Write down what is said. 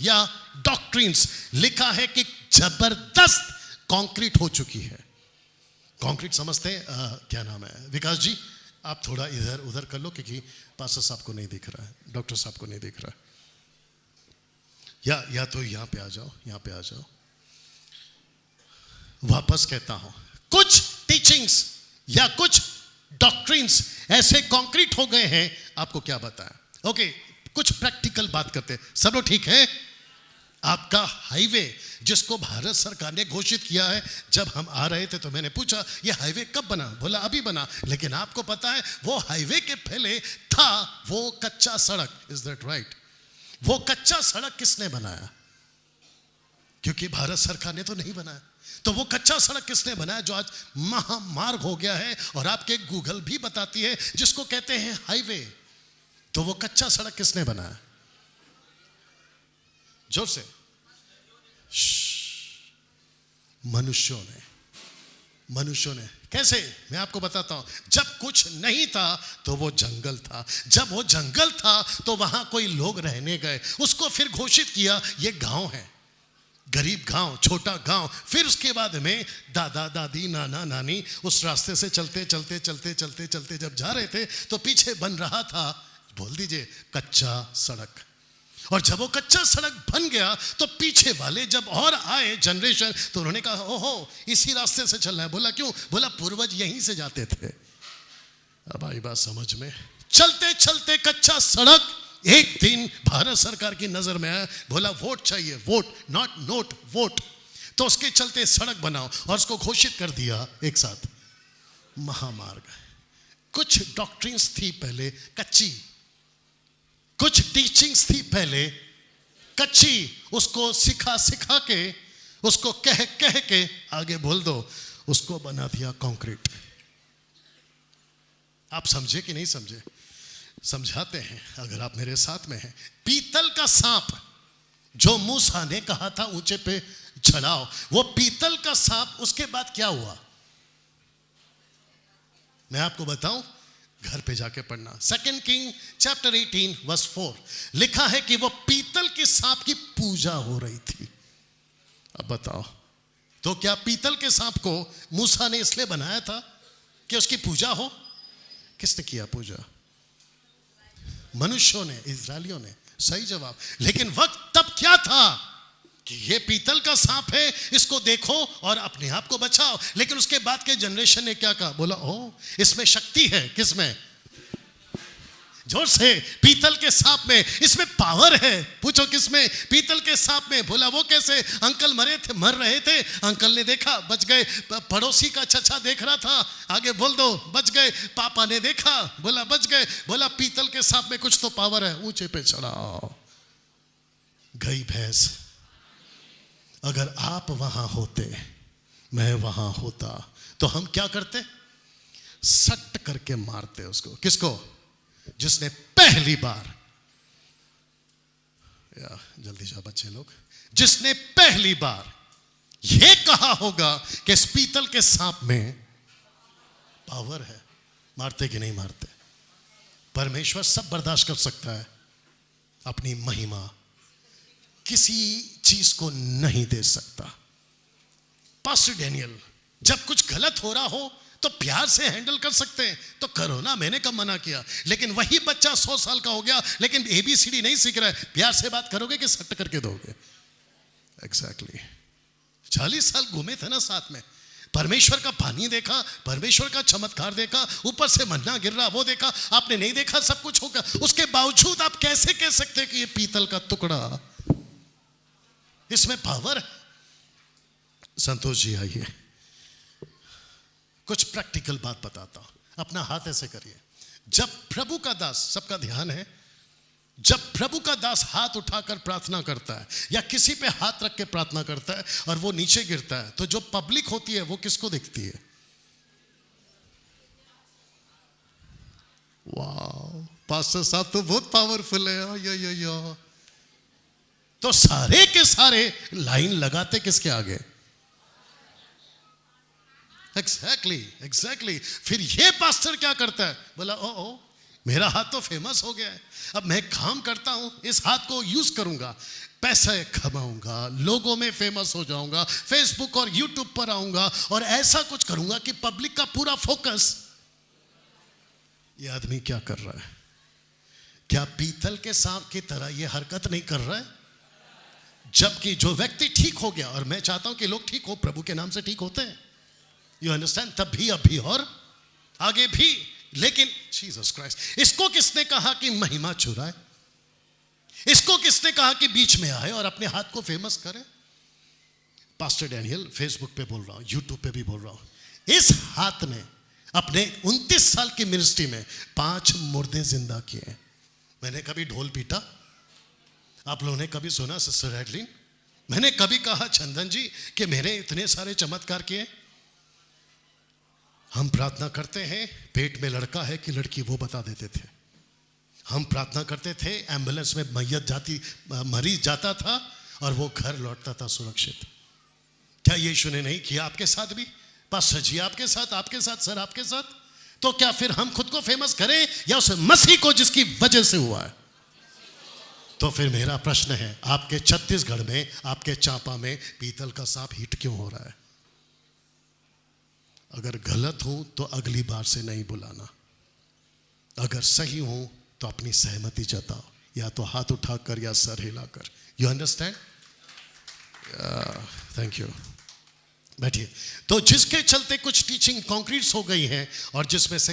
या डॉक्ट्रिन्स, लिखा है कि जबरदस्त कंक्रीट हो चुकी है। कंक्रीट समझते हैं? क्या नाम है विकास जी, आप थोड़ा इधर उधर कर लो क्योंकि पास्टर साहब को नहीं दिख रहा है, डॉक्टर साहब को नहीं दिख रहा है। या तो यहाँ पे आ जाओ, यहाँ पे आ जाओ। वापस कहता हूं, कुछ टीचिंग्स या कुछ डॉक्ट्रिन्स ऐसे कंक्रीट हो गए हैं, आपको क्या बताएं। ओके, कुछ प्रैक्टिकल बात करते हैं। सब लोग ठीक है? आपका हाईवे जिसको भारत सरकार ने घोषित किया है, जब हम आ रहे थे तो मैंने पूछा ये हाईवे कब बना, बोला अभी बना। लेकिन आपको पता है वो हाईवे के पहले था वो कच्चा सड़क। Is that right? वो कच्चा सड़क किसने बनाया? क्योंकि भारत सरकार ने तो नहीं बनाया। तो वो कच्चा सड़क किसने बनाया जो आज महामार्ग हो गया है और आपके गूगल भी बताती है जिसको कहते हैं हाईवे? तो वो कच्चा सड़क किसने बनाया? जोर से। मनुष्यों ने। कैसे? मैं आपको बताता हूं। जब कुछ नहीं था तो वो जंगल था, जब वो जंगल था तो वहां कोई लोग रहने गए, उसको फिर घोषित किया ये गांव है, गरीब गांव, छोटा गांव। फिर उसके बाद में दादा दादी नाना नानी उस रास्ते से चलते चलते चलते चलते चलते जब जा रहे थे तो पीछे बन रहा था, बोल दीजिए, कच्चा सड़क। और जब वो कच्चा सड़क बन गया तो पीछे वाले जब और आए जनरेशन तो उन्होंने कहा ओहो इसी रास्ते से चलना है। बोला क्यों? बोला पूर्वज यहीं से जाते थे। अब आई बात समझ में। चलते चलते कच्चा सड़क एक दिन भारत सरकार की नजर में आया, बोला वोट चाहिए, वोट नॉट नोट, वोट। तो उसके चलते सड़क बनाओ और उसको घोषित कर दिया एक साथ महामार्ग। कुछ डॉक्ट्रिन्स थी पहले कच्ची, कुछ टीचिंग्स थी पहले कच्ची, उसको सिखा सिखा के, उसको कह कह के आगे बोल दो, उसको बना दिया कंक्रीट। आप समझे कि नहीं समझे? समझाते हैं अगर आप मेरे साथ में हैं। पीतल का सांप जो मूसा ने कहा था ऊंचे पे चढ़ाओ, वो पीतल का सांप, उसके बाद क्या हुआ मैं आपको बताऊं, घर पे जाके पढ़ना। 2 किंग चैप्टर 18 वर्स 4 लिखा है कि वो पीतल के सांप की पूजा हो रही थी। अब बताओ, तो क्या पीतल के सांप को मूसा ने इसलिए बनाया था कि उसकी पूजा हो? किसने किया पूजा? मनुष्यों ने, इजरायलियों ने। सही जवाब। लेकिन वक्त तब क्या था कि ये पीतल का सांप है, इसको देखो और अपने आप को बचाओ। लेकिन उसके बाद के जनरेशन ने क्या कहा? बोला ओ इसमें शक्ति है। किसमें? जोर से। पीतल के सांप में, इसमें पावर है। पूछो किसमें? पीतल के सांप में। बोला वो कैसे? अंकल मर रहे थे, अंकल ने देखा बच गए, पड़ोसी का चचा देख रहा था, आगे बोल दो बच गए, पापा ने देखा बोला बच गए। बोला पीतल के सांप में कुछ तो पावर है, ऊंचे पे चढ़ाओ। गई भैंस। अगर आप वहां होते, मैं वहां होता, तो हम क्या करते? सट करके मारते उसको। किसको? जिसने पहली बार, या जल्दी जा बच्चे लोग, जिसने पहली बार यह कहा होगा कि इस पीतल के सांप में पावर है। मारते कि नहीं मारते? परमेश्वर सब बर्दाश्त कर सकता है, अपनी महिमा किसी चीज को नहीं दे सकता। पास्टर डैनियल, जब कुछ गलत हो रहा हो तो प्यार से हैंडल कर सकते हैं तो करो ना, मैंने कब मना किया। लेकिन वही बच्चा 100 साल का हो गया लेकिन ABCD नहीं सीख रहा है, प्यार से बात करोगे कि सट करके दोगे? एग्जैक्टली। 40 साल घूमे थे ना साथ में, परमेश्वर का पानी देखा, परमेश्वर का चमत्कार देखा, ऊपर से मन्ना गिर रहा वो देखा, आपने नहीं देखा? सब कुछ होगा, उसके बावजूद आप कैसे कह सकते कि ये पीतल का टुकड़ा, इसमें पावर? संतोष जी आइए, कुछ प्रैक्टिकल बात बताता हूं। अपना हाथ ऐसे करिए। जब प्रभु का दास, सबका ध्यान है, जब प्रभु का दास हाथ उठाकर प्रार्थना करता है या किसी पे हाथ रख के प्रार्थना करता है और वो नीचे गिरता है, तो जो पब्लिक होती है वो किसको देखती है? वाह, पास्टर साहब तो बहुत पावरफुल है। यो। तो सारे के सारे लाइन लगाते किसके आगे? एग्जैक्टली। फिर ये पास्टर क्या करता है? बोला ओ मेरा हाथ तो फेमस हो गया है, अब मैं काम करता हूं, इस हाथ को यूज करूंगा, पैसे कमाऊंगा, लोगों में फेमस हो जाऊंगा, फेसबुक और यूट्यूब पर आऊंगा और ऐसा कुछ करूंगा कि पब्लिक का पूरा फोकस, ये आदमी क्या कर रहा है? क्या पीतल के सांप की तरह ये हरकत नहीं कर रहा है? जबकि जो व्यक्ति ठीक हो गया, और मैं चाहता हूं कि लोग ठीक हो, प्रभु के नाम से ठीक होते हैं, यू अंडरस्टैंड, तब भी, अब भी और आगे भी, लेकिन जीसस क्राइस्ट, इसको किसने कहा कि महिमा चुराए? इसको किसने कहा कि बीच में आए और अपने हाथ को फेमस करे? पास्टर डैनियल, फेसबुक पे बोल रहा हूं, यूट्यूब पे भी बोल रहा हूं, इस हाथ ने अपने 29 साल की मिनिस्ट्री में 5 मुर्दे जिंदा किए। मैंने कभी ढोल पीटा? आप लोगों ने कभी सुना सिस्टर एडलिन? मैंने कभी कहा चंदन जी कि मेरे इतने सारे चमत्कार किए? हम प्रार्थना करते हैं, पेट में लड़का है कि लड़की, वो बता देते थे। हम प्रार्थना करते थे, एम्बुलेंस में मैयत जाती, मरीज जाता था और वो घर लौटता था सुरक्षित। क्या यीशु ने नहीं किया आपके साथ भी? पास्टर जी आपके साथ, सर आपके साथ। तो क्या फिर हम खुद को फेमस करें या उस मसीह को जिसकी वजह से हुआ है? तो फिर मेरा प्रश्न है, आपके छत्तीसगढ़ में, आपके चांपा में पीतल का सांप हिट क्यों हो रहा है? अगर गलत हूं तो अगली बार से नहीं बुलाना, अगर सही हूं तो अपनी सहमति जताओ, या तो हाथ उठाकर या सर हिलाकर। You understand? Thank you. बैठिए। तो जिसके चलते कुछ टीचिंग कॉन्क्रीट्स हो गई हैं और जिसमें से